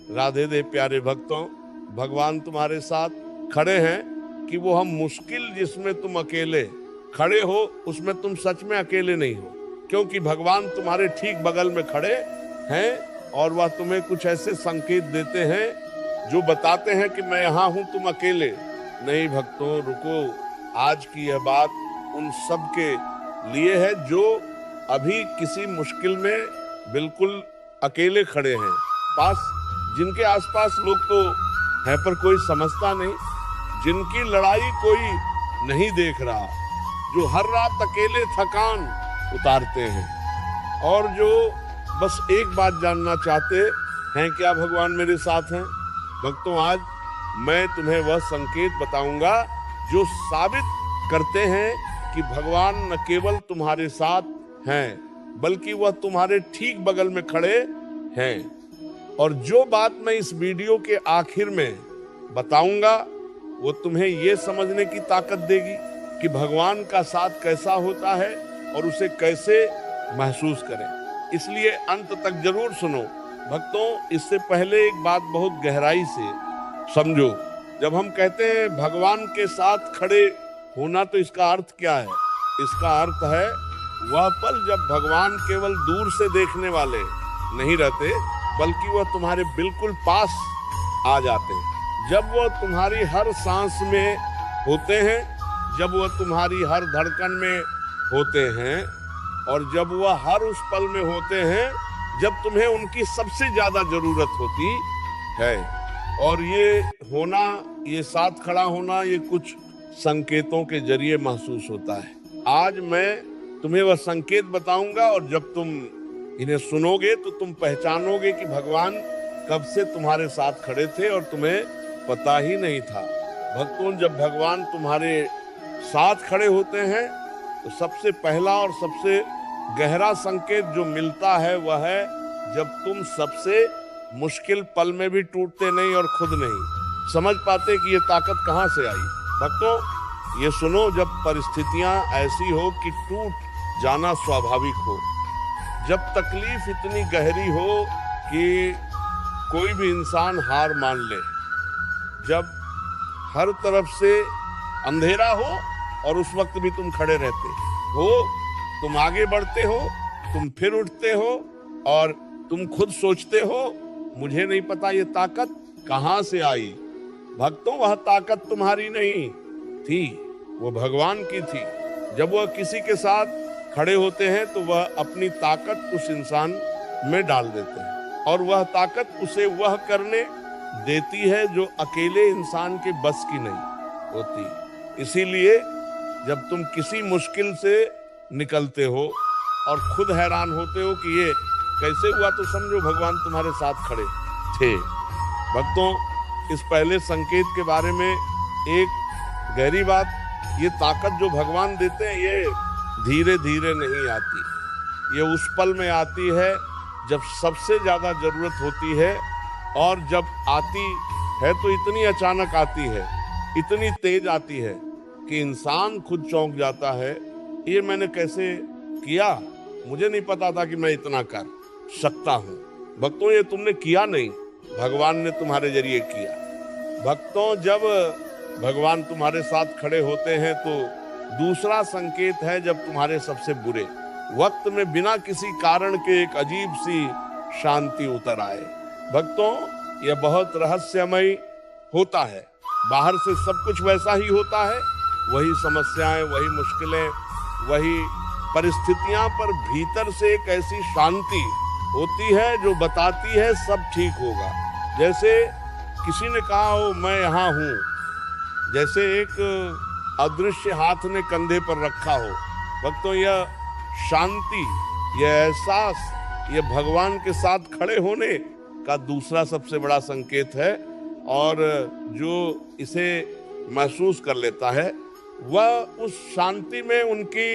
राधे दे प्यारे भक्तों, भगवान तुम्हारे साथ खड़े हैं कि वो हम मुश्किल जिसमें तुम अकेले खड़े हो उसमें तुम सच में अकेले नहीं हो, क्योंकि भगवान तुम्हारे ठीक बगल में खड़े हैं और वह तुम्हें कुछ ऐसे संकेत देते हैं जो बताते हैं कि मैं यहाँ हूं, तुम अकेले नहीं। भक्तों रुको, आज की यह बात उन सब के लिए है जो अभी किसी मुश्किल में बिल्कुल अकेले खड़े हैं, पास जिनके आसपास लोग तो है पर कोई समझता नहीं, जिनकी लड़ाई कोई नहीं देख रहा, जो हर रात अकेले थकान उतारते हैं और जो बस एक बात जानना चाहते हैं, क्या भगवान मेरे साथ हैं। भक्तों, आज मैं तुम्हें वह संकेत बताऊंगा जो साबित करते हैं कि भगवान न केवल तुम्हारे साथ हैं बल्कि वह तुम्हारे ठीक बगल में खड़े हैं। और जो बात मैं इस वीडियो के आखिर में बताऊंगा वो तुम्हें ये समझने की ताकत देगी कि भगवान का साथ कैसा होता है और उसे कैसे महसूस करें। इसलिए अंत तक जरूर सुनो। भक्तों, इससे पहले एक बात बहुत गहराई से समझो। जब हम कहते हैं भगवान के साथ खड़े होना, तो इसका अर्थ क्या है? इसका अर्थ है वह पल जब भगवान केवल दूर से देखने वाले नहीं रहते बल्कि वह तुम्हारे बिल्कुल पास आ जाते हैं, जब वह तुम्हारी हर सांस में होते हैं, जब वह तुम्हारी हर धड़कन में होते हैं और जब वह हर उस पल में होते हैं जब तुम्हें उनकी सबसे ज्यादा जरूरत होती है। और ये होना, ये साथ खड़ा होना, ये कुछ संकेतों के जरिए महसूस होता है। आज मैं तुम्हें वह संकेत बताऊंगा और जब तुम इन्हें सुनोगे तो तुम पहचानोगे कि भगवान कब से तुम्हारे साथ खड़े थे और तुम्हें पता ही नहीं था। भक्तों, जब भगवान तुम्हारे साथ खड़े होते हैं तो सबसे पहला और सबसे गहरा संकेत जो मिलता है वह है जब तुम सबसे मुश्किल पल में भी टूटते नहीं और खुद नहीं समझ पाते कि ये ताकत कहाँ से आई। भक्तों, ये सुनो, जब परिस्थितियां ऐसी हो कि टूट जाना स्वाभाविक हो, जब तकलीफ इतनी गहरी हो कि कोई भी इंसान हार मान ले, जब हर तरफ से अंधेरा हो और उस वक्त भी तुम खड़े रहते हो, तुम आगे बढ़ते हो, तुम फिर उठते हो और तुम खुद सोचते हो मुझे नहीं पता ये ताकत कहाँ से आई। भक्तों, वह ताकत तुम्हारी नहीं थी, वो भगवान की थी। जब वह किसी के साथ खड़े होते हैं तो वह अपनी ताकत उस इंसान में डाल देते हैं और वह ताकत उसे वह करने देती है जो अकेले इंसान के बस की नहीं होती। इसीलिए जब तुम किसी मुश्किल से निकलते हो और खुद हैरान होते हो कि ये कैसे हुआ, तो समझो भगवान तुम्हारे साथ खड़े थे। भक्तों, इस पहले संकेत के बारे में एक गहरी बात, ये ताकत जो भगवान देते हैं ये धीरे धीरे नहीं आती, ये उस पल में आती है जब सबसे ज्यादा जरूरत होती है। और जब आती है तो इतनी अचानक आती है, इतनी तेज आती है कि इंसान खुद चौंक जाता है, ये मैंने कैसे किया, मुझे नहीं पता था कि मैं इतना कर सकता हूँ। भक्तों, ये तुमने किया नहीं, भगवान ने तुम्हारे जरिए किया। भक्तों, जब भगवान तुम्हारे साथ खड़े होते हैं तो दूसरा संकेत है जब तुम्हारे सबसे बुरे वक्त में बिना किसी कारण के एक अजीब सी शांति उतर आए। भक्तों, यह बहुत रहस्यमय होता है। बाहर से सब कुछ वैसा ही होता है, वही समस्याएं, वही मुश्किलें, वही परिस्थितियां, पर भीतर से एक ऐसी शांति होती है जो बताती है सब ठीक होगा। जैसे किसी ने कहा हो मैं यहाँ हूँ, जैसे एक अदृश्य हाथ ने कंधे पर रखा हो। भक्तों, यह शांति, यह एहसास, यह भगवान के साथ खड़े होने का दूसरा सबसे बड़ा संकेत है। और जो इसे महसूस कर लेता है वह उस शांति में उनकी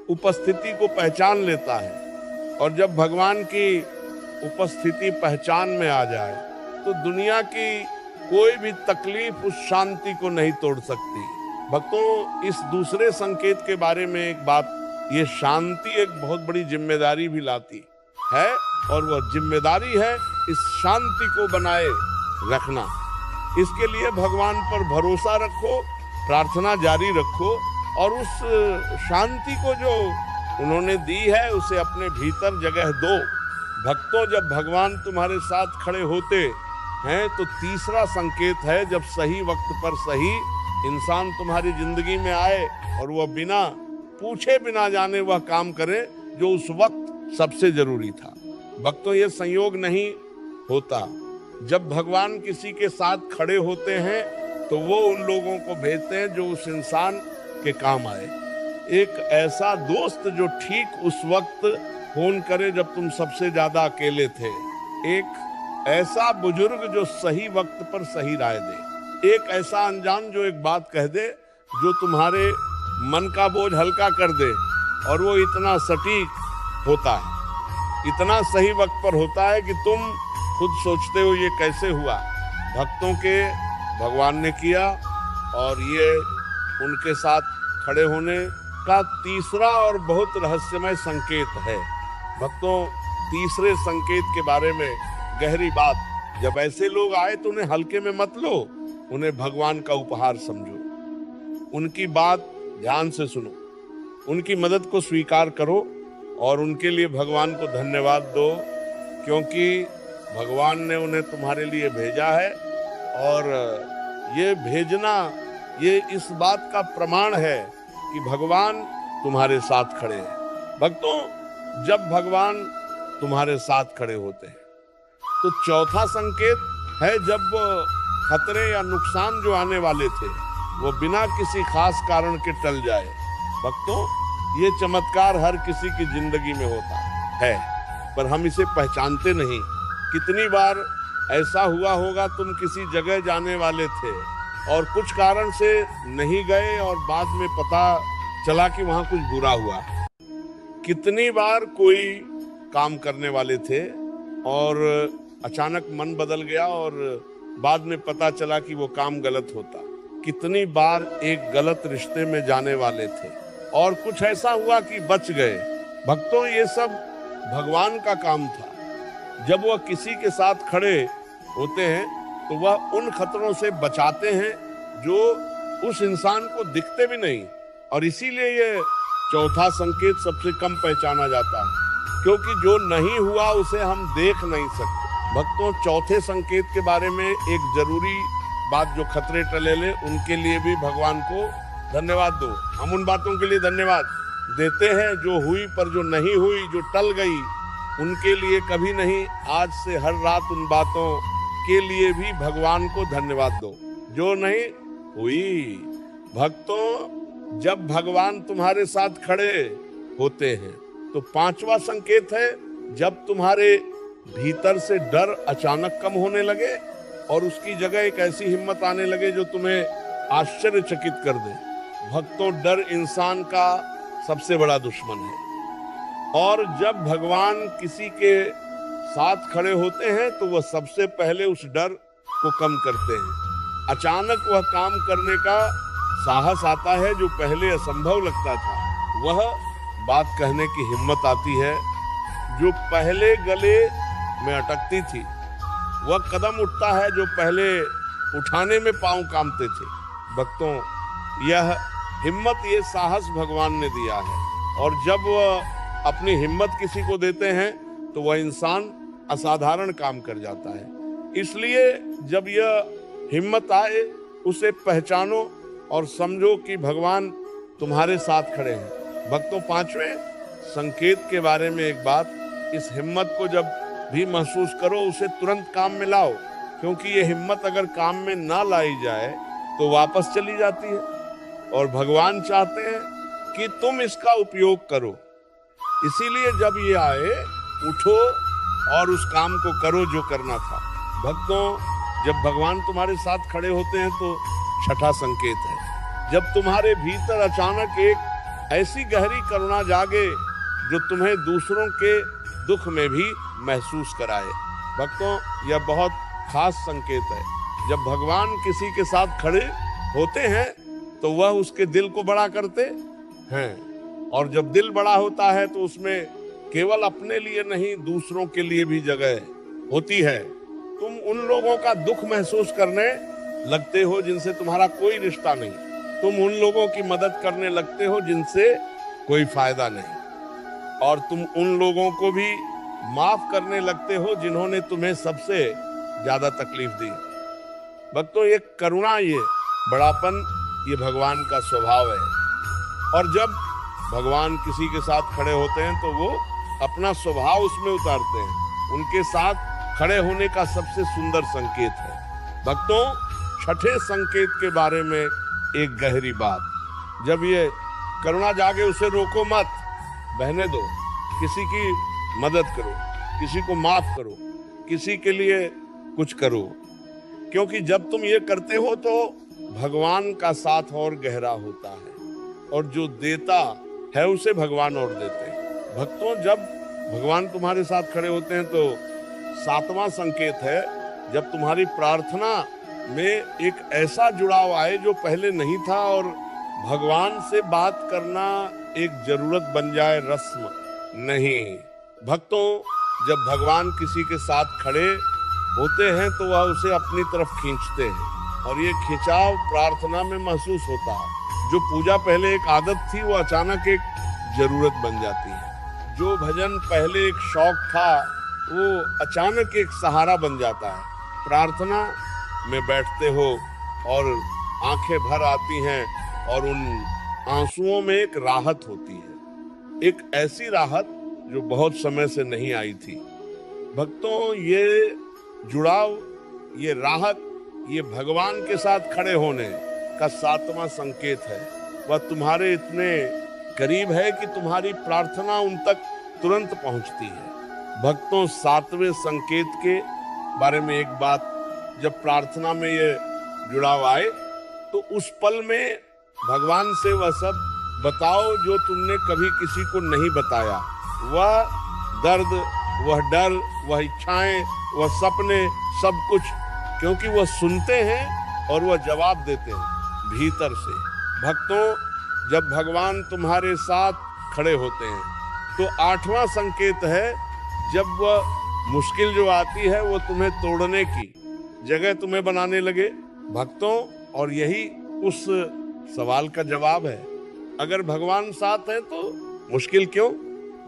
उपस्थिति को पहचान लेता है। और जब भगवान की उपस्थिति पहचान में आ जाए तो दुनिया की कोई भी तकलीफ उस शांति को नहीं तोड़ सकती। भक्तों, इस दूसरे संकेत के बारे में एक बात, ये शांति एक बहुत बड़ी जिम्मेदारी भी लाती है और वह जिम्मेदारी है इस शांति को बनाए रखना। इसके लिए भगवान पर भरोसा रखो, प्रार्थना जारी रखो और उस शांति को जो उन्होंने दी है उसे अपने भीतर जगह दो। भक्तों, जब भगवान तुम्हारे साथ खड़े होते हैं तो तीसरा संकेत है जब सही वक्त पर सही इंसान तुम्हारी जिंदगी में आए और वह बिना पूछे बिना जाने वह काम करे जो उस वक्त सबसे जरूरी था। भक्तों, ये संयोग नहीं होता। जब भगवान किसी के साथ खड़े होते हैं तो वो उन लोगों को भेजते हैं जो उस इंसान के काम आए। एक ऐसा दोस्त जो ठीक उस वक्त फोन करे जब तुम सबसे ज्यादा अकेले थे, एक ऐसा बुजुर्ग जो सही वक्त पर सही राय दे, एक ऐसा अनजान जो एक बात कह दे जो तुम्हारे मन का बोझ हल्का कर दे, और वो इतना सटीक होता है, इतना सही वक्त पर होता है कि तुम खुद सोचते हो ये कैसे हुआ। भक्तों के भगवान ने किया और ये उनके साथ खड़े होने का तीसरा और बहुत रहस्यमय संकेत है। भक्तों, तीसरे संकेत के बारे में गहरी बात, जब ऐसे लोग आए तो उन्हें हल्के में मत लो, उन्हें भगवान का उपहार समझो, उनकी बात ध्यान से सुनो, उनकी मदद को स्वीकार करो और उनके लिए भगवान को धन्यवाद दो, क्योंकि भगवान ने उन्हें तुम्हारे लिए भेजा है। और ये भेजना ये इस बात का प्रमाण है कि भगवान तुम्हारे साथ खड़े हैं। भक्तों, जब भगवान तुम्हारे साथ खड़े होते हैं तो चौथा संकेत है जब खतरे या नुकसान जो आने वाले थे वो बिना किसी खास कारण के टल जाए। भक्तों, ये चमत्कार हर किसी की जिंदगी में होता है, पर हम इसे पहचानते नहीं। कितनी बार ऐसा हुआ होगा, तुम किसी जगह जाने वाले थे और कुछ कारण से नहीं गए और बाद में पता चला कि वहां कुछ बुरा हुआ। कितनी बार कोई काम करने वाले थे और अचानक मन बदल गया और बाद में पता चला कि वो काम गलत होता। कितनी बार एक गलत रिश्ते में जाने वाले थे और कुछ ऐसा हुआ कि बच गए। भक्तों, ये सब भगवान का काम था। जब वह किसी के साथ खड़े होते हैं तो वह उन खतरों से बचाते हैं जो उस इंसान को दिखते भी नहीं, और इसीलिए ये चौथा संकेत सबसे कम पहचाना जाता है, क्योंकि जो नहीं हुआ उसे हम देख नहीं सकते। भक्तों, चौथे संकेत के बारे में एक जरूरी बात, जो खतरे टले ले उनके लिए भी भगवान को धन्यवाद दो। हम उन बातों के लिए धन्यवाद देते हैं जो हुई, पर जो नहीं हुई, जो टल गई, उनके लिए कभी नहीं। आज से हर रात उन बातों के लिए भी भगवान को धन्यवाद दो जो नहीं हुई। भक्तों, जब भगवान तुम्हारे साथ खड़े होते हैं तो पांचवा संकेत है जब तुम्हारे भीतर से डर अचानक कम होने लगे और उसकी जगह एक ऐसी हिम्मत आने लगे जो तुम्हें आश्चर्यचकित कर दे। भक्तों, डर इंसान का सबसे बड़ा दुश्मन है, और जब भगवान किसी के साथ खड़े होते हैं तो वह सबसे पहले उस डर को कम करते हैं। अचानक वह काम करने का साहस आता है जो पहले असंभव लगता था। वह बात कहने की हिम्मत आती है जो पहले गले में अटकती थी। वह कदम उठता है जो पहले उठाने में पांव कांपते थे। भक्तों, यह हिम्मत, ये साहस भगवान ने दिया है, और जब वह अपनी हिम्मत किसी को देते हैं तो वह इंसान असाधारण काम कर जाता है। इसलिए जब यह हिम्मत आए उसे पहचानो और समझो कि भगवान तुम्हारे साथ खड़े हैं। भक्तों, पांचवें संकेत के बारे में एक बात, इस हिम्मत को जब भी महसूस करो उसे तुरंत काम में लाओ, क्योंकि ये हिम्मत अगर काम में ना लाई जाए तो वापस चली जाती है, और भगवान चाहते हैं कि तुम इसका उपयोग करो। इसीलिए जब ये आए, उठो और उस काम को करो जो करना था। भक्तों, जब भगवान तुम्हारे साथ खड़े होते हैं तो छठा संकेत है जब तुम्हारे भीतर अचानक एक ऐसी गहरी करुणा जागे जो तुम्हें दूसरों के दुख में भी महसूस कराए। भक्तों, यह बहुत खास संकेत है। जब भगवान किसी के साथ खड़े होते हैं तो वह उसके दिल को बड़ा करते हैं, और जब दिल बड़ा होता है तो उसमें केवल अपने लिए नहीं दूसरों के लिए भी जगह होती है, तुम उन लोगों का दुख महसूस करने लगते हो जिनसे तुम्हारा कोई रिश्ता नहीं, तुम उन लोगों की मदद करने लगते हो जिनसे कोई फायदा नहीं, और तुम उन लोगों को भी माफ करने लगते हो जिन्होंने तुम्हें सबसे ज्यादा तकलीफ दी। भक्तों, ये करुणा, ये बड़ापन, ये भगवान का स्वभाव है। और जब भगवान किसी के साथ खड़े होते हैं तो वो अपना स्वभाव उसमें उतारते हैं। उनके साथ खड़े होने का सबसे सुंदर संकेत है। भक्तों, छठे संकेत के बारे में एक गहरी बात, जब ये करुणा जागे उसे रोको मत, बहने दो, किसी की मदद करो, किसी को माफ करो, किसी के लिए कुछ करो, क्योंकि जब तुम ये करते हो तो भगवान का साथ और गहरा होता है, और जो देता है उसे भगवान और देते हैं। भक्तों, जब भगवान तुम्हारे साथ खड़े होते हैं तो सातवां संकेत है, जब तुम्हारी प्रार्थना में एक ऐसा जुड़ाव आए जो पहले नहीं था, और भगवान से बात करना एक जरूरत बन जाए, रस्म नहीं। भक्तों, जब भगवान किसी के साथ खड़े होते हैं तो वह उसे अपनी तरफ खींचते हैं, और ये खिंचाव प्रार्थना में महसूस होता है। जो पूजा पहले एक आदत थी वो अचानक एक जरूरत बन जाती है। जो भजन पहले एक शौक था वो अचानक एक सहारा बन जाता है। प्रार्थना में बैठते हो और आंखें भर आती हैं, और उन आंसुओं में एक राहत होती है, एक ऐसी राहत जो बहुत समय से नहीं आई थी। भक्तों, ये जुड़ाव, ये राहत, ये भगवान के साथ खड़े होने का सातवां संकेत है। वह तुम्हारे इतने करीब है कि तुम्हारी प्रार्थना उन तक तुरंत पहुंचती है। भक्तों, सातवें संकेत के बारे में एक बात, जब प्रार्थना में ये जुड़ाव आए तो उस पल में भगवान से वह सब बताओ जो तुमने कभी किसी को नहीं बताया। वह दर्द, वह डर, वह इच्छाएं, वह सपने, सब कुछ, क्योंकि वह सुनते हैं और वह जवाब देते हैं भीतर से। भक्तों, जब भगवान तुम्हारे साथ खड़े होते हैं तो आठवां संकेत है, जब वह मुश्किल जो आती है वो तुम्हें तोड़ने की जगह तुम्हें बनाने लगे। भक्तों, और यही उस सवाल का जवाब है, अगर भगवान साथ है तो मुश्किल क्यों?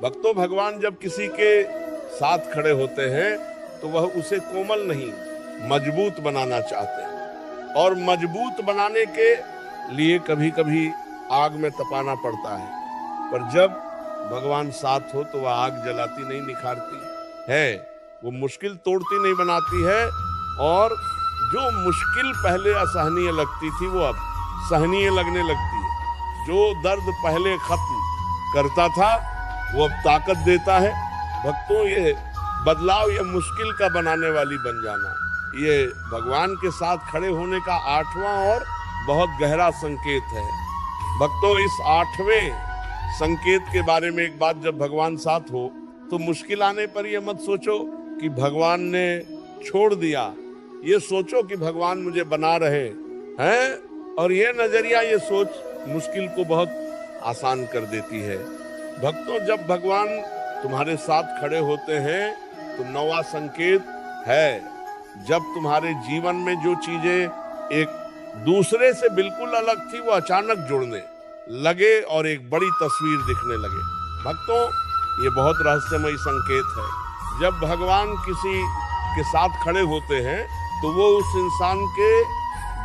भक्तों, भगवान जब किसी के साथ खड़े होते हैं तो वह उसे कोमल नहीं, मजबूत बनाना चाहते हैं, और मजबूत बनाने के लिए कभी कभी आग में तपाना पड़ता है, पर जब भगवान साथ हो तो वह आग जलाती नहीं, निखारती है। वो मुश्किल तोड़ती नहीं, बनाती है, और जो मुश्किल पहले असहनीय लगती थी वो अब सहनीय लगने लगती है। जो दर्द पहले खत्म करता था वो अब ताकत देता है। भक्तों, ये बदलाव, ये मुश्किल का बनाने वाली बन जाना, ये भगवान के साथ खड़े होने का आठवां और बहुत गहरा संकेत है। भक्तों, इस आठवें संकेत के बारे में एक बात, जब भगवान साथ हो तो मुश्किल आने पर ये मत सोचो कि भगवान ने छोड़ दिया, ये सोचो कि भगवान मुझे बना रहे हैं, और ये नजरिया, ये सोच मुश्किल को बहुत आसान कर देती है। भक्तों, जब भगवान तुम्हारे साथ खड़े होते हैं तो नौवां संकेत है, जब तुम्हारे जीवन में जो चीजें एक दूसरे से बिल्कुल अलग थी वो अचानक जुड़ने लगे और एक बड़ी तस्वीर दिखने लगे। भक्तों, ये बहुत रहस्यमयी संकेत है। जब भगवान किसी के साथ खड़े होते हैं तो वो उस इंसान के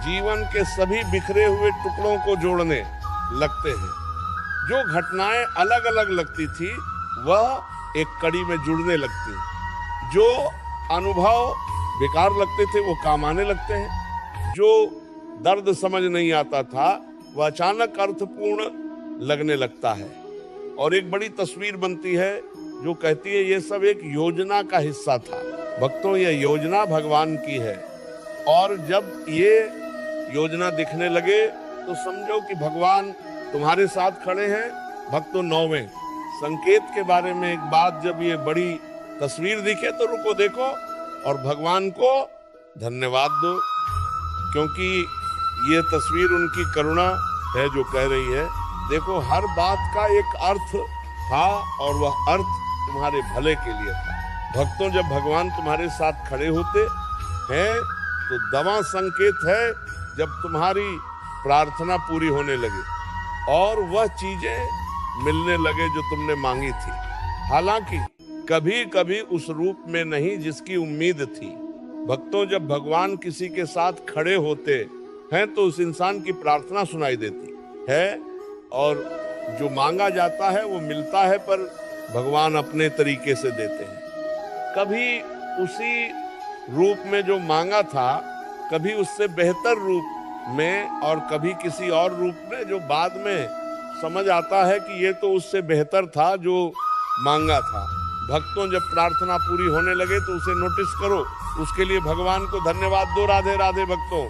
जीवन के सभी बिखरे हुए टुकड़ों को जोड़ने लगते हैं। जो घटनाएं अलग अलग लगती थी वह एक कड़ी में जुड़ने लगती हैं। जो अनुभव बेकार लगते थे वो काम आने लगते हैं। जो दर्द समझ नहीं आता था वह अचानक अर्थपूर्ण लगने लगता है, और एक बड़ी तस्वीर बनती है जो कहती है ये सब एक योजना का हिस्सा था। भक्तों, ये योजना भगवान की है, और जब ये योजना दिखने लगे तो समझो कि भगवान तुम्हारे साथ खड़े हैं। भक्तों, नौवें संकेत के बारे में एक बात, जब ये बड़ी तस्वीर दिखे तो रुको, देखो और भगवान को धन्यवाद दो, क्योंकि ये तस्वीर उनकी करुणा है जो कह रही है, देखो हर बात का एक अर्थ था और वह अर्थ तुम्हारे भले के लिए था। भक्तों, जब भगवान तुम्हारे साथ खड़े होते हैं तो दवा संकेत है जब तुम्हारी प्रार्थना पूरी होने लगे और वह चीजें मिलने लगे जो तुमने मांगी थी, हालांकि कभी कभी उस रूप में नहीं जिसकी उम्मीद थी। भक्तों, जब भगवान किसी के साथ खड़े होते हैं तो उस इंसान की प्रार्थना सुनाई देती है और जो मांगा जाता है वो मिलता है, पर भगवान अपने तरीके से देते हैं। कभी उसी रूप में जो मांगा था, कभी उससे बेहतर रूप में और कभी किसी और रूप में जो बाद में समझ आता है कि ये तो उससे बेहतर था जो मांगा था। भक्तों, जब प्रार्थना पूरी होने लगे तो उसे नोटिस करो, उसके लिए भगवान को धन्यवाद दो। राधे राधे भक्तों।